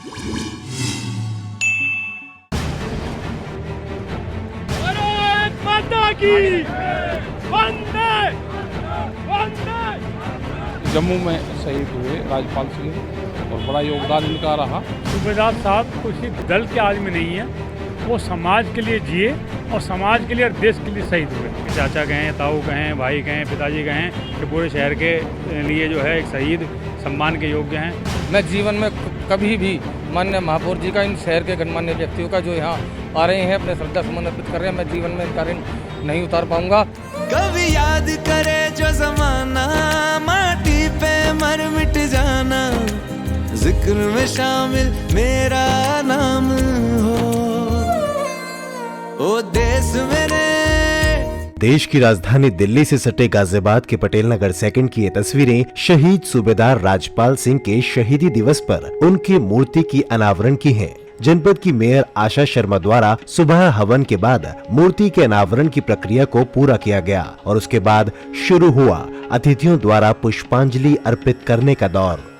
भारत माता की वंदे वंदे। जम्मू में शहीद हुए राजपाल सिंह और बड़ा योगदान इनका रहा। सूबेदार साहब किसी दल के आदमी नहीं है, वो समाज के लिए जिए और समाज के लिए और देश के लिए शहीद हुए। चाचा कहें, ताऊ कहें, भाई कहें, पिताजी कहें कि पूरे शहर के लिए जो है एक शहीद सम्मान के योग्य हैं। मैं जीवन में कभी भी माननीय महापौर जी का, इन शहर के गणमान्य व्यक्तियों का जो यहाँ आ रहे हैं अपने श्रद्धा सुमन अर्पित कर रहे हैं, मैं जीवन में इनका ऋण नहीं उतार पाऊंगा। कभी याद करे जो जमाना, माटी पे मर मिट जाना, जिक्र में शामिल मेरा नाम हो, ओ देश मेरे। देश की राजधानी दिल्ली से सटे गाजियाबाद के पटेल नगर सेकंड की ये तस्वीरें शहीद सूबेदार राजपाल सिंह के शहीदी दिवस पर उनकी मूर्ति की अनावरण की हैं। जनपद की मेयर आशा शर्मा द्वारा सुबह हवन के बाद मूर्ति के अनावरण की प्रक्रिया को पूरा किया गया और उसके बाद शुरू हुआ अतिथियों द्वारा पुष्पांजलि अर्पित करने का दौर।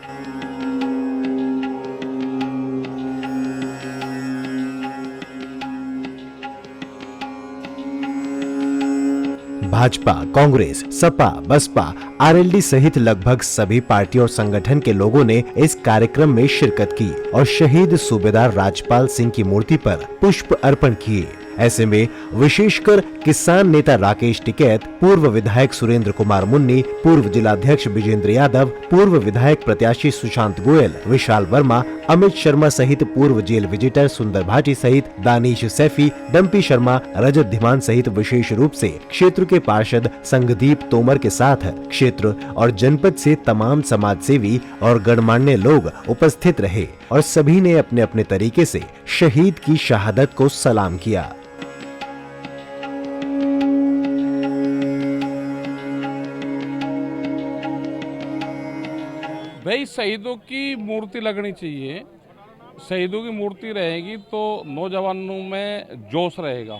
भाजपा, कांग्रेस, सपा, बसपा, आरएलडी सहित लगभग सभी पार्टी और संगठन के लोगों ने इस कार्यक्रम में शिरकत की और शहीद सूबेदार राजपाल सिंह की मूर्ति पर पुष्प अर्पण किए। ऐसे में विशेषकर किसान नेता राकेश टिकैत, पूर्व विधायक सुरेंद्र कुमार मुन्नी, पूर्व जिलाध्यक्ष विजेंद्र यादव, पूर्व विधायक प्रत्याशी सुशांत गोयल, विशाल वर्मा, अमित शर्मा सहित पूर्व जेल विजिटर सुंदर भाटी सहित दानिश सैफी, डम्पी शर्मा, रजत धीमान सहित विशेष रूप से क्षेत्र के पार्षद संगदीप तोमर के साथ क्षेत्र और जनपद से तमाम समाज सेवी और गणमान्य लोग उपस्थित रहे और सभी ने अपने अपने तरीके से शहीद की शहादत को सलाम किया। भाई शहीदों की मूर्ति लगनी चाहिए। शहीदों की मूर्ति रहेगी तो नौजवानों में जोश रहेगा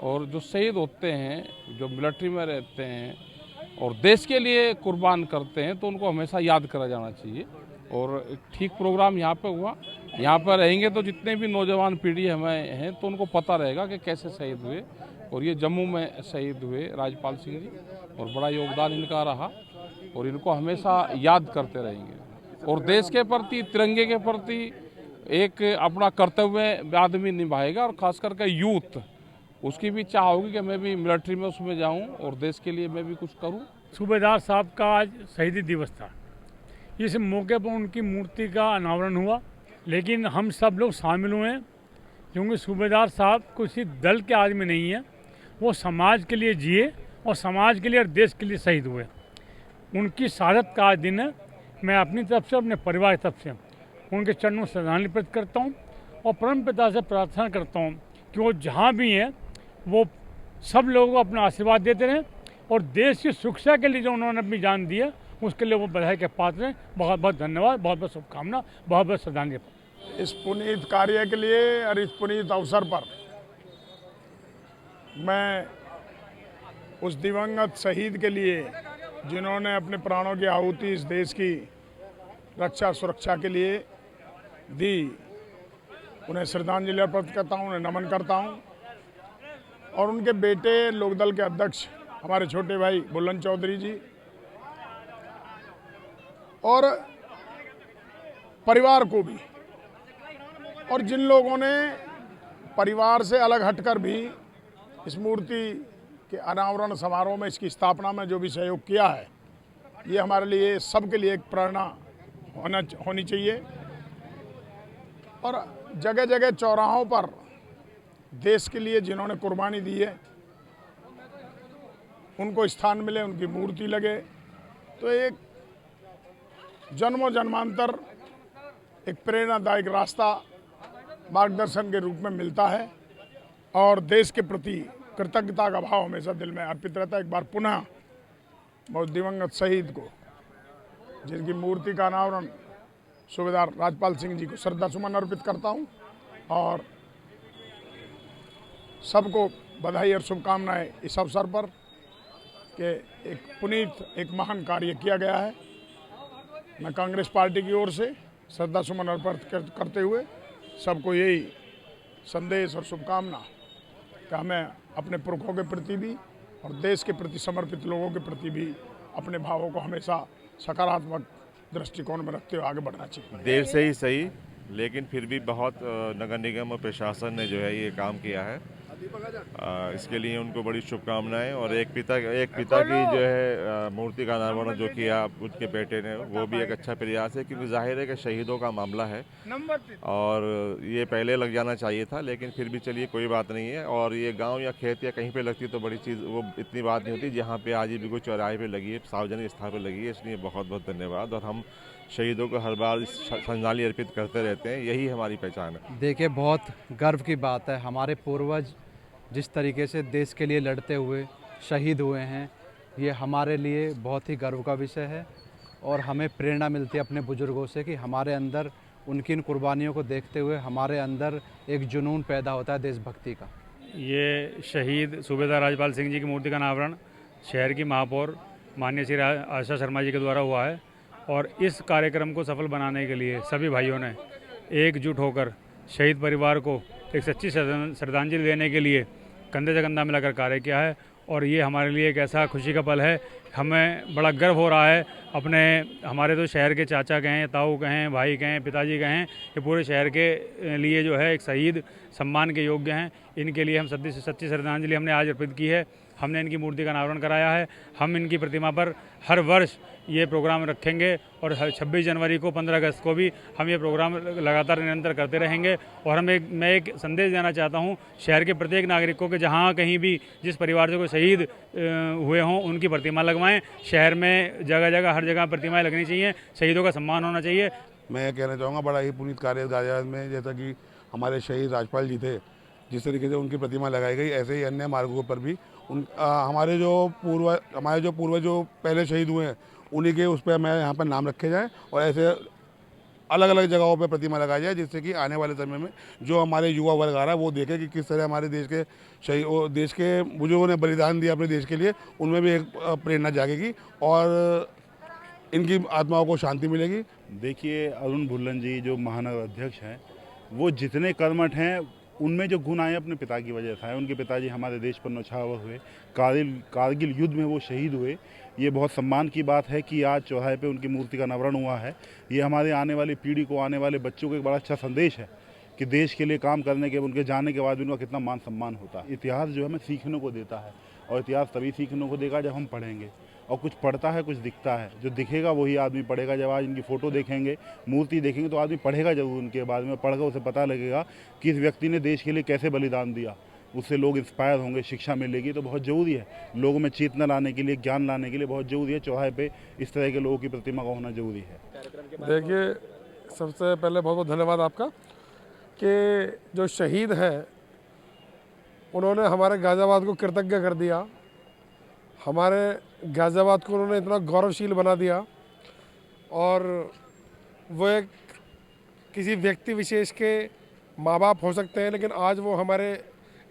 और जो शहीद होते हैं, जो मिलिट्री में रहते हैं और देश के लिए कुर्बान करते हैं, तो उनको हमेशा याद करा जाना चाहिए। और ठीक प्रोग्राम यहाँ पे हुआ। यहाँ पर रहेंगे तो जितने भी नौजवान पीढ़ी हमें हैं तो उनको पता रहेगा कि कैसे शहीद हुए। और ये जम्मू में शहीद हुए राजपाल सिंह जी और बड़ा योगदान इनका रहा और इनको हमेशा याद करते रहेंगे। और देश के प्रति, तिरंगे के प्रति एक अपना कर्तव्य आदमी निभाएगा और खास करके यूथ, उसकी भी चाह होगी कि मैं भी मिलिट्री में उसमें जाऊं और देश के लिए मैं भी कुछ करूं। सूबेदार साहब का आज शहीदी दिवस था। इस मौके पर उनकी मूर्ति का अनावरण हुआ, लेकिन हम सब लोग शामिल हुए क्योंकि सूबेदार साहब किसी दल के आदमी नहीं है, वो समाज के लिए जिए और समाज के लिए और देश के लिए शहीद हुए। उनकी शहादत का आज दिन है। मैं अपनी तरफ से, अपने परिवार की तरफ से उनके चरणों में श्रद्धांजलि अर्पित करता हूँ और परम पिता से प्रार्थना करता हूँ कि वो जहाँ भी हैं वो सब लोगों को अपना आशीर्वाद देते रहें और देश की सुरक्षा के लिए जो उन्होंने अपनी जान दी है उसके लिए वो बधाई के पात्र हैं। बहुत बहुत धन्यवाद, बहुत बहुत शुभकामना, बहुत बहुत श्रद्धांजलि। इस पुनीत कार्य के लिए और इस पुनीत अवसर पर मैं उस दिवंगत शहीद के लिए जिन्होंने अपने प्राणों की आहुति इस देश की रक्षा सुरक्षा के लिए दी, उन्हें श्रद्धांजलि अर्पित करता हूँ, उन्हें नमन करता हूँ। और उनके बेटे लोकदल के अध्यक्ष हमारे छोटे भाई बुलंद चौधरी जी और परिवार को भी, और जिन लोगों ने परिवार से अलग हटकर भी इस मूर्ति के अनावरण समारोह में, इसकी स्थापना में जो भी सहयोग किया है, ये हमारे लिए सबके लिए एक प्रेरणा होनी चाहिए। और जगह जगह चौराहों पर देश के लिए जिन्होंने कुर्बानी दी है उनको स्थान मिले, उनकी मूर्ति लगे, तो एक जन्मों जन्मांतर एक प्रेरणादायक रास्ता मार्गदर्शन के रूप में मिलता है और देश के प्रति कृतज्ञता का भाव हमेशा दिल में अर्पित रहता है। एक बार पुनः बहुत दिवंगत शहीद को, जिनकी मूर्ति का अनावरण सूबेदार राजपाल सिंह जी को श्रद्धा सुमन अर्पित करता हूं और सबको बधाई और शुभकामनाएं इस अवसर पर कि एक पुनीत, एक महान कार्य किया गया है। मैं कांग्रेस पार्टी की ओर से, श्रद्धा सुमन अर्पित करते हुए सबको यही संदेश और शुभकामना कि हमें अपने पुरखों के प्रति भी और देश के प्रति समर्पित लोगों के प्रति भी अपने भावों को हमेशा सकारात्मक दृष्टिकोण में रखते हुए आगे बढ़ना चाहिए। देर से ही सही, लेकिन फिर भी बहुत नगर निगम और प्रशासन ने जो है ये काम किया है। इसके लिए उनको बड़ी शुभकामनाएं। और एक पिता की जो है मूर्ति का अनावरण जो किया उनके बेटे ने, वो भी एक अच्छा प्रयास है, क्योंकि जाहिर है कि शहीदों का मामला है और ये पहले लग जाना चाहिए था, लेकिन फिर भी चलिए कोई बात नहीं है। और ये गांव या खेत या कहीं पे लगती तो बड़ी चीज़, वो इतनी बात नहीं होती। जहाँ पे आज ये बिल्कुल चौराहे पे लगी है, सार्वजनिक स्थान पर लगी है, इसलिए बहुत बहुत धन्यवाद। और हम शहीदों को हर बार श्रद्धांजलि अर्पित करते रहते हैं, यही हमारी पहचान है। देखिए, बहुत गर्व की बात है, हमारे पूर्वज जिस तरीके से देश के लिए लड़ते हुए शहीद हुए हैं, ये हमारे लिए बहुत ही गर्व का विषय है। और हमें प्रेरणा मिलती है अपने बुजुर्गों से कि हमारे अंदर उनकी इन कुर्बानियों को देखते हुए हमारे अंदर एक जुनून पैदा होता है देशभक्ति का। ये शहीद सूबेदार राजपाल सिंह जी की मूर्ति का अनावरण शहर की महापौर माननीय श्री आशा शर्मा जी के द्वारा हुआ है। और इस कार्यक्रम को सफल बनाने के लिए सभी भाइयों ने एकजुट होकर शहीद परिवार को एक सच्ची श्रद्धांजलि देने के लिए कंधे से कंधा मिलाकर कार्य किया है। और ये हमारे लिए एक ऐसा खुशी का पल है, हमें बड़ा गर्व हो रहा है। हमारे तो शहर के चाचा कहें, ताऊ कहें, भाई कहें, पिताजी कहें, ये पूरे शहर के लिए जो है एक शहीद सम्मान के योग्य हैं। इनके लिए हम सच्ची श्रद्धांजलि हमने आज अर्पित की है। हमने इनकी मूर्ति का अनावरण कराया है। हम इनकी प्रतिमा पर हर वर्ष ये प्रोग्राम रखेंगे और 26 जनवरी को, 15 अगस्त को भी हम ये प्रोग्राम लगातार निरंतर करते रहेंगे। और मैं एक संदेश देना चाहता हूँ शहर के प्रत्येक नागरिक को कि जहाँ कहीं भी जिस परिवार से कोई शहीद हुए हों, उनकी प्रतिमा लगवाएं। शहर में जगह जगह हर जगह प्रतिमाएं लगनी चाहिए, शहीदों का सम्मान होना चाहिए। मैं कहना चाहूँगा, बड़ा ही पुनीत कार्य गाजियाबाद में, जैसा कि हमारे शहीद राजपाल जी थे, जिस तरीके से उनकी प्रतिमा लगाई गई, ऐसे ही अन्य मार्गों पर भी हमारे जो पूर्वज जो पहले शहीद हुए हैं, उन्हीं के उस पर हमें यहाँ पर नाम रखे जाएं और ऐसे अलग अलग जगहों पर प्रतिमा लगाई जाए, जिससे कि आने वाले समय में जो हमारे युवा वर्ग आ रहा है वो देखे कि किस तरह हमारे देश के बुजुर्गों ने बलिदान दिया अपने देश के लिए। उनमें भी एक प्रेरणा जागेगी और इनकी आत्माओं को शांति मिलेगी। देखिए, अरुण भुल्लन जी जो महानगर अध्यक्ष हैं, वो जितने कर्मठ हैं, उनमें जो गुण आए अपने पिता की वजह से आए। उनके पिताजी हमारे देश पर न्यौछावर हुए, कारगिल युद्ध में वो शहीद हुए। ये बहुत सम्मान की बात है कि आज चौराहे पे उनकी मूर्ति का अनावरण हुआ है। ये हमारे आने वाली पीढ़ी को, आने वाले बच्चों को एक बड़ा अच्छा संदेश है कि देश के लिए काम करने के, उनके जाने के बाद भी उनका कितना मान सम्मान होता है। इतिहास जो हमें सीखने को देता है, और इतिहास तभी सीखने को देगा जब हम पढ़ेंगे। और कुछ पढ़ता है, कुछ दिखता है। जो दिखेगा वही आदमी पढ़ेगा। जब आज इनकी फ़ोटो देखेंगे, मूर्ति देखेंगे, तो आदमी पढ़ेगा जरूर उनके बारे में। पढ़कर उसे पता लगेगा कि इस व्यक्ति ने देश के लिए कैसे बलिदान दिया। उससे लोग इंस्पायर होंगे, शिक्षा मिलेगी, तो बहुत ज़रूरी है। लोगों में चेतना लाने के लिए, ज्ञान लाने के लिए बहुत ज़रूरी है चौराहे पे इस तरह के लोगों की प्रतिमा का होना ज़रूरी है। देखिए, सबसे पहले बहुत बहुत धन्यवाद आपका कि जो शहीद हैं उन्होंने हमारे गाज़ियाबाद को कृतज्ञ कर दिया। हमारे गाज़ियाबाद को उन्होंने इतना गौरवशील बना दिया। और वो एक किसी व्यक्ति विशेष के माँ बाप हो सकते हैं, लेकिन आज वो हमारे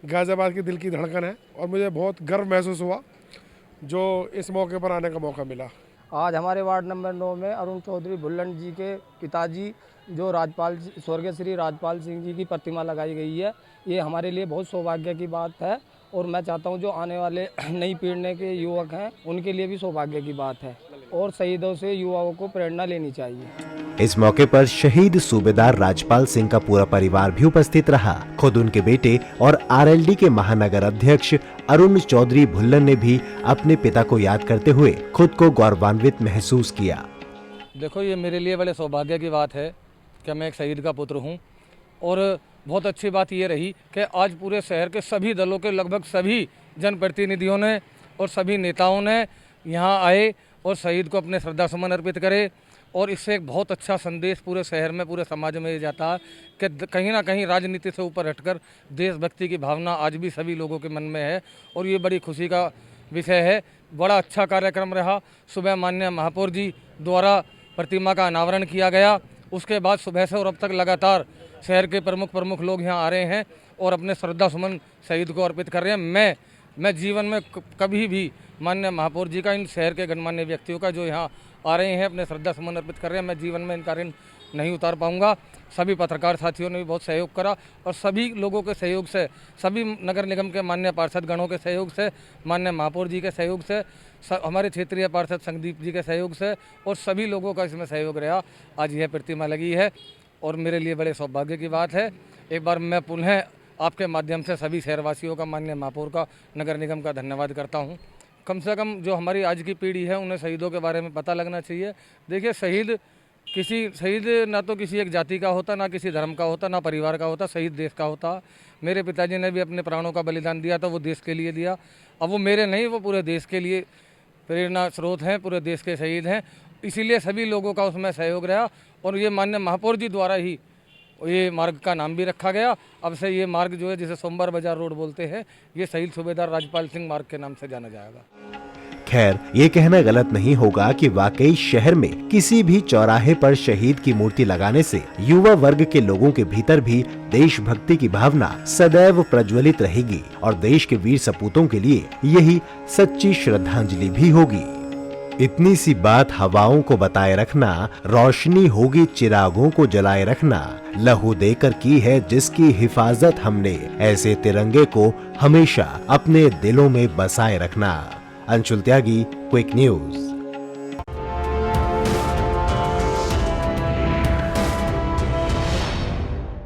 गाज़ियाबाद की दिल की धड़कन है। और मुझे बहुत गर्व महसूस हुआ जो इस मौके पर आने का मौका मिला। आज हमारे वार्ड नंबर 9 में अरुण चौधरी भुल्लन जी के पिताजी जो स्वर्गीय श्री राजपाल सिंह जी की प्रतिमा लगाई गई है, ये हमारे लिए बहुत सौभाग्य की बात है। और मैं चाहता हूँ जो आने वाले नई पीढ़ी के युवक हैं, उनके लिए भी सौभाग्य की बात है। और शहीदों से युवाओं को प्रेरणा लेनी चाहिए। इस मौके पर शहीद सूबेदार राजपाल सिंह का पूरा परिवार भी उपस्थित रहा। खुद उनके बेटे और आरएलडी के महानगर अध्यक्ष अरुण चौधरी भुल्लन ने भी अपने पिता को याद करते हुए खुद को गौरवान्वित महसूस किया। देखो, ये मेरे लिए बड़े सौभाग्य की बात है कि मैं एक शहीद का पुत्र हूँ। और बहुत अच्छी बात ये रही कि आज पूरे शहर के सभी दलों के लगभग सभी जनप्रतिनिधियों ने और सभी नेताओं ने यहाँ आए और शहीद को अपने श्रद्धा सुमन अर्पित करे। और इससे एक बहुत अच्छा संदेश पूरे शहर में, पूरे समाज में ये जाता है कि कहीं ना कहीं राजनीति से ऊपर हटकर देशभक्ति की भावना आज भी सभी लोगों के मन में है। और ये बड़ी खुशी का विषय है। बड़ा अच्छा कार्यक्रम रहा। सुबह माननीय महापौर जी द्वारा प्रतिमा का अनावरण किया गया। उसके बाद सुबह से और अब तक लगातार शहर के प्रमुख लोग यहाँ आ रहे हैं और अपने श्रद्धा सुमन शहीद को अर्पित कर रहे हैं। मैं जीवन में कभी भी माननीय महापौर जी का, इन शहर के गणमान्य व्यक्तियों का जो यहाँ आ रहे हैं अपने श्रद्धा सुमन अर्पित कर रहे हैं, मैं जीवन में इनका ऋण नहीं उतार पाऊंगा। सभी पत्रकार साथियों ने भी बहुत सहयोग करा और सभी लोगों के सहयोग से, सभी नगर निगम के माननीय पार्षद गणों के सहयोग से, माननीय महापौर जी के सहयोग से, हमारे क्षेत्रीय पार्षद संदीप जी के सहयोग से और सभी लोगों का इसमें सहयोग रहा। आज यह प्रतिमा लगी है और मेरे लिए बड़े सौभाग्य की बात है। एक बार मैं पुनः आपके माध्यम से सभी शहरवासियों का, माननीय महापौर का, नगर निगम का धन्यवाद करता हूँ। कम से कम जो हमारी आज की पीढ़ी है उन्हें शहीदों के बारे में पता लगना चाहिए। देखिए, शहीद ना तो किसी एक जाति का होता, ना किसी धर्म का होता, ना परिवार का होता, शहीद देश का होता। मेरे पिताजी ने भी अपने प्राणों का बलिदान दिया था, वो देश के लिए दिया। अब वो मेरे नहीं, वो पूरे देश के लिए प्रेरणा स्रोत हैं, पूरे देश के शहीद हैं। इसीलिए सभी लोगों का उसमें सहयोग रहा और ये माननीय महापौर जी द्वारा ही ये मार्ग का नाम भी रखा गया। अब से ये मार्ग जो है, जिसे सोमवार बाजार रोड बोलते हैं, ये शहीद सूबेदार राजपाल सिंह मार्ग के नाम से जाना जाएगा। खैर, ये कहना गलत नहीं होगा कि वाकई शहर में किसी भी चौराहे पर शहीद की मूर्ति लगाने से युवा वर्ग के लोगों के भीतर भी देशभक्ति की भावना सदैव प्रज्वलित रहेगी और देश के वीर सपूतों के लिए यही सच्ची श्रद्धांजलि भी होगी। इतनी सी बात हवाओं को बताए रखना, रोशनी होगी चिरागों को जलाए रखना, लहू देकर की है जिसकी हिफाजत हमने, ऐसे तिरंगे को हमेशा अपने दिलों में बसाए रखना। अंशुल त्यागी, क्विक न्यूज।